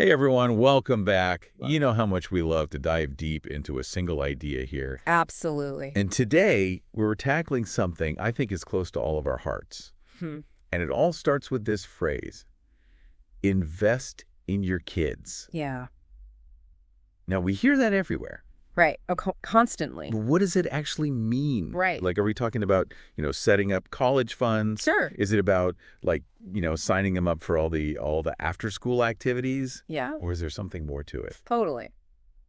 Hey everyone, welcome back. You know how much we love to dive deep into a single idea here. Absolutely. And today, we're tackling something I think is close to all of our hearts. Hmm. And it all starts with this phrase, invest in your kids. Yeah. Now, we hear that everywhere. Right. Oh, constantly. But what does it actually mean? Right. Like, are we talking about, setting up college funds? Sure. Is it about, like, signing them up for all the after-school activities? Yeah. Or is there something more to it? Totally.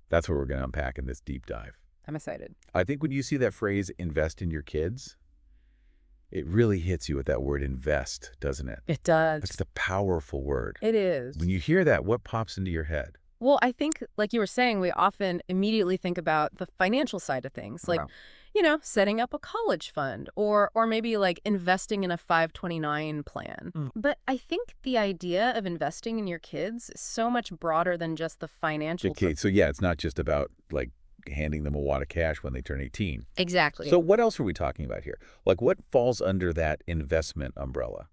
That's what we're going to unpack in this deep dive. I'm excited. I think when you see that phrase, invest in your kids, it really hits you with that word invest, doesn't it? It does. It's the powerful word. It is. When you hear that, what pops into your head? Well, I think, like you were saying, we often immediately think about the financial side of things, like, setting up a college fund or maybe like investing in a 529 plan. But I think the idea of investing in your kids is so much broader than just the financial. Okay, so yeah, it's not just about like handing them a wad of cash when they turn 18. Exactly. So what else are we talking about here? Like what falls under that investment umbrella?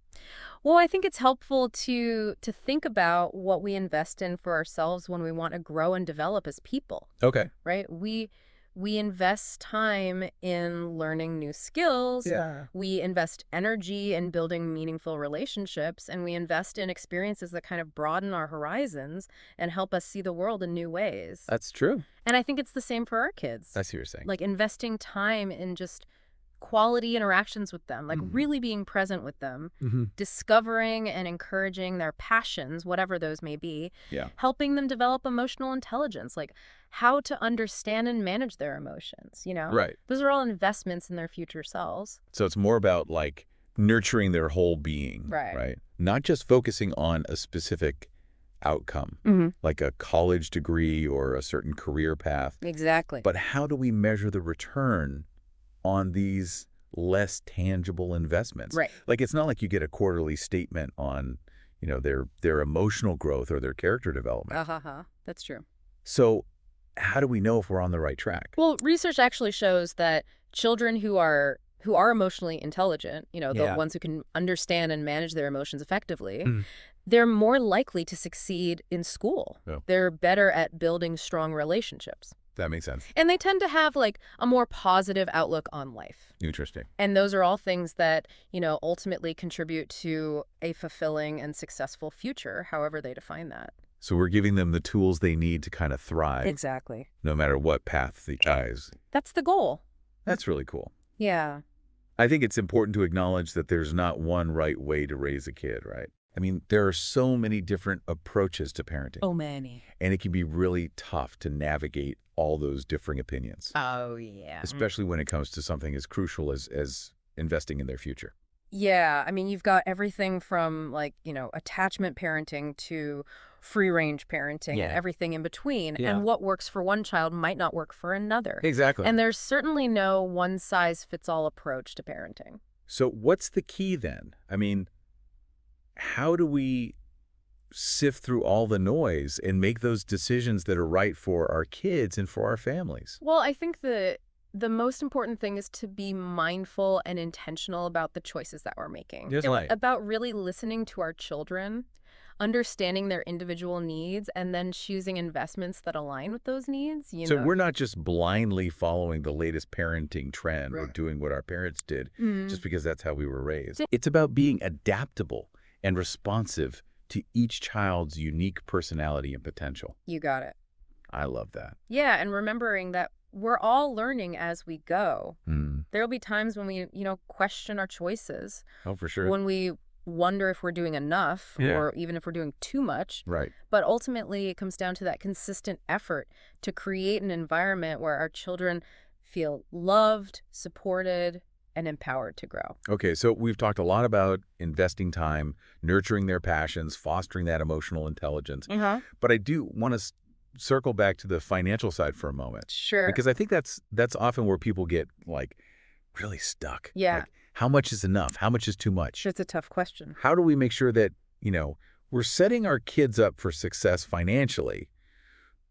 Well, I think it's helpful to think about what we invest in for ourselves when we want to grow and develop as people, Okay. right? We invest time in learning new skills. Yeah. We invest energy in building meaningful relationships, and we invest in experiences that kind of broaden our horizons and help us see the world in new ways. That's true. And I think it's the same for our kids. I see what you're saying. Like investing time in just quality interactions with them, like really being present with them, discovering and encouraging their passions, whatever those may be, Yeah. helping them develop emotional intelligence, like how to understand and manage their emotions. Right. Those are all investments in their future selves. So it's more about like nurturing their whole being, Right. Not just focusing on a specific outcome, like a college degree or a certain career path, Exactly. but how do we measure the return on these less tangible investments? Right. Like it's not like you get a quarterly statement on, their emotional growth or their character development. That's true. So how do we know if we're on the right track? Well, research actually shows that children who are emotionally intelligent, the ones who can understand and manage their emotions effectively, they're more likely to succeed in school. Yeah. They're better at building strong relationships. That makes sense. And they tend to have like a more positive outlook on life. Interesting. And those are all things that, ultimately contribute to a fulfilling and successful future, however they define that. So we're giving them the tools they need to kind of thrive, Exactly. no matter what path they choose. That's the goal. That's really cool. Yeah. I think it's important to acknowledge that there's not one right way to raise a kid, right? I mean, there are so many different approaches to parenting. Oh, many. And it can be really tough to navigate all those differing opinions, Oh, yeah. especially when it comes to something as crucial as investing in their future. Yeah, I mean, you've got everything from like, attachment parenting to free range parenting and everything in between. Yeah. And what works for one child might not work for another. Exactly. And there's certainly no one size fits all approach to parenting. So what's the key then? I mean, how do we sift through all the noise and make those decisions that are right for our kids and for our families? Well, I think the most important thing is to be mindful and intentional about the choices that we're making. Just right. About really listening to our children, understanding their individual needs, and then choosing investments that align with those needs. So we're not just blindly following the latest parenting trend or Right. doing what our parents did Mm. just because that's how we were raised. It's about being adaptable and responsive to each child's unique personality and potential. You got it. I love that. Yeah, and remembering that we're all learning as we go. Mm. There'll be times when we, question our choices, Oh, for sure. when we wonder if we're doing enough Yeah. or even if we're doing too much. Right. But ultimately, it comes down to that consistent effort to create an environment where our children feel loved, supported, and empowered to grow. Okay, so we've talked a lot about investing time, nurturing their passions, fostering that emotional intelligence. But I do want to circle back to the financial side for a moment. Sure. Because I think that's often where people get like really stuck. Yeah. Like, how much is enough? How much is too much? It's a tough question. How do we make sure that, we're setting our kids up for success financially,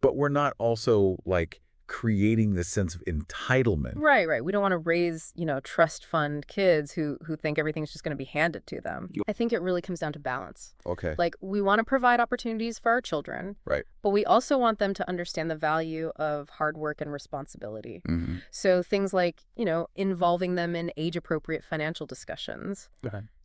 but we're not also like creating this sense of entitlement. Right, right. We don't want to raise, trust fund kids who think everything's just going to be handed to them. I think it really comes down to balance. Okay. Like, we want to provide opportunities for our children, Right. but we also want them to understand the value of hard work and responsibility. Mm-hmm. So things like, involving them in age-appropriate financial discussions,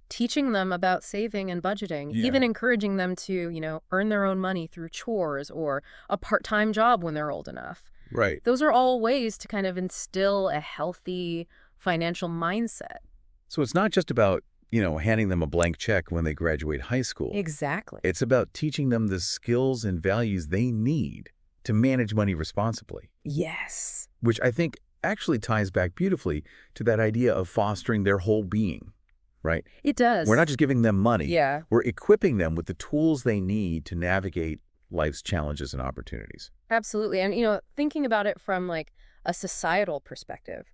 teaching them about saving and budgeting, even encouraging them to, earn their own money through chores or a part-time job when they're old enough. Right. Those are all ways to kind of instill a healthy financial mindset. So it's not just about, handing them a blank check when they graduate high school. Exactly. It's about teaching them the skills and values they need to manage money responsibly. Yes. Which I think actually ties back beautifully to that idea of fostering their whole being, right? It does. We're not just giving them money. Yeah. We're equipping them with the tools they need to navigate life's challenges and opportunities. Absolutely. And, thinking about it from like a societal perspective,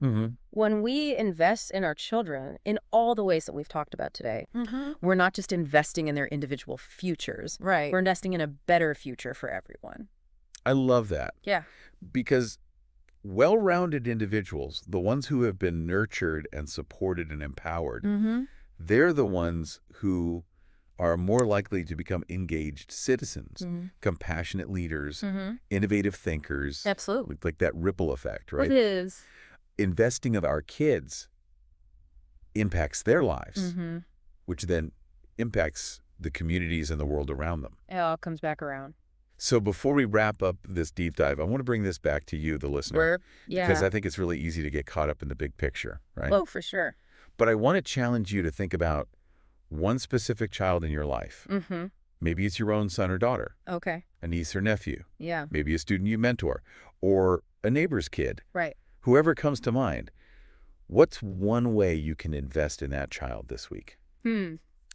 when we invest in our children in all the ways that we've talked about today, we're not just investing in their individual futures. Right. We're investing in a better future for everyone. I love that. Yeah. Because well-rounded individuals, the ones who have been nurtured and supported and empowered, they're the ones who are more likely to become engaged citizens, compassionate leaders, innovative thinkers. Absolutely. Like that ripple effect, right? It is. Investing of our kids impacts their lives, which then impacts the communities and the world around them. It all comes back around. So before we wrap up this deep dive, I want to bring this back to you, the listener. Because I think it's really easy to get caught up in the big picture, right? Oh, for sure. But I want to challenge you to think about one specific child in your life. Maybe it's your own son or daughter. Okay. A niece or nephew. Yeah. Maybe a student you mentor. Or a neighbor's kid. Right. Whoever comes to mind. What's one way you can invest in that child this week?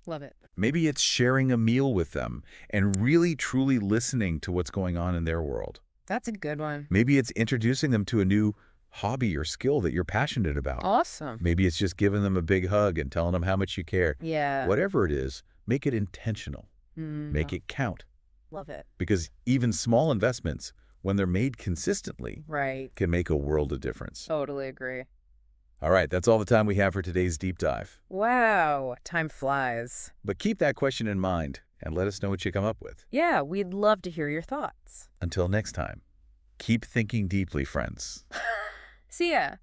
Love it. Maybe it's sharing a meal with them and really, truly listening to what's going on in their world. That's a good one. Maybe it's introducing them to a new hobby or skill that you're passionate about. Awesome. Maybe it's just giving them a big hug and telling them how much you care. Yeah. Whatever it is, make it intentional. Make it count. Love it. Because even small investments, when they're made consistently, Right. can make a world of difference. Totally agree. All right, that's all the time we have for today's deep dive. Wow. Time flies. But keep that question in mind and let us know what you come up with. Yeah, we'd love to hear your thoughts. Until next time, keep thinking deeply, friends. See ya.